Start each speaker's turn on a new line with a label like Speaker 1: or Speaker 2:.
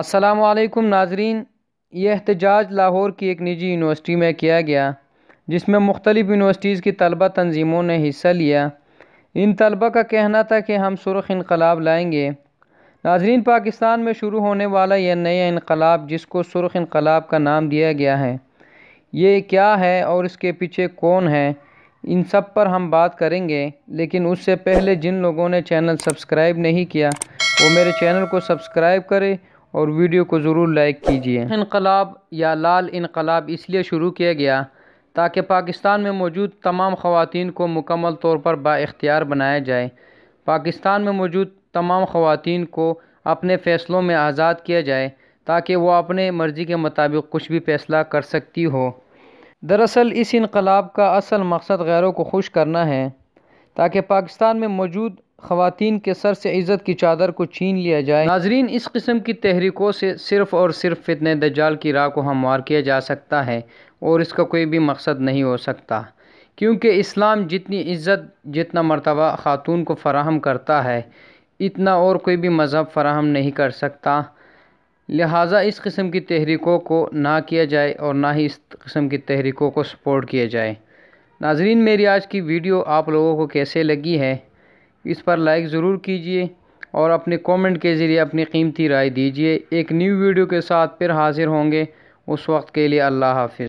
Speaker 1: السلام علیکم ناظرین، یہ احتجاج لاہور کی ایک نجی یونیورسٹی میں کیا گیا جس میں مختلف یونیورسٹیز کی طلبہ تنظیموں نے حصہ لیا۔ ان طلبہ کا کہنا تھا کہ ہم سرخ انقلاب لائیں گے۔ ناظرین، پاکستان میں شروع ہونے والا یہ نیا انقلاب جس کو سرخ انقلاب کا نام دیا گیا ہے، یہ کیا ہے اور اس کے پیچھے کون ہے، ان سب پر ہم بات کریں گے۔ لیکن اس سے پہلے جن لوگوں نے چینل سبسکرائب نہیں کیا وہ میرے چینل کو سبسکرائب کرے اور ویڈیو کو ضرور لائک کیجیے۔ انقلاب یا لال انقلاب اس لیے شروع کیا گیا تاکہ پاکستان میں موجود تمام خواتین کو مکمل طور پر بااختیار بنایا جائے۔ پاکستان میں موجود تمام خواتین کو اپنے فیصلوں میں آزاد کیا جائے تاکہ وہ اپنے مرضی کے مطابق کچھ بھی فیصلہ کر سکتی ہو۔ دراصل اس انقلاب کا اصل مقصد غیروں کو خوش کرنا ہے تاکہ پاکستان میں موجود خواتین کے سر سے عزت کی چادر کو چھین لیا جائے۔ ناظرین، اس قسم کی تحریکوں سے صرف اور صرف فتنہ دجال کی راہ کو ہموار کیا جا سکتا ہے اور اس کا کوئی بھی مقصد نہیں ہو سکتا، کیونکہ اسلام جتنی عزت، جتنا مرتبہ خاتون کو فراہم کرتا ہے، اتنا اور کوئی بھی مذہب فراہم نہیں کر سکتا۔ لہٰذا اس قسم کی تحریکوں کو نہ کیا جائے اور نہ ہی اس قسم کی تحریکوں کو سپورٹ کیا جائے۔ ناظرین، میری آج کی ویڈیو آپ لوگوں کو کیسے لگی ہے اس پر لائک ضرور کیجیے اور اپنے کومنٹ کے ذریعے اپنی قیمتی رائے دیجیے۔ ایک نیو ویڈیو کے ساتھ پھر حاضر ہوں گے، اس وقت کے لیے اللہ حافظ۔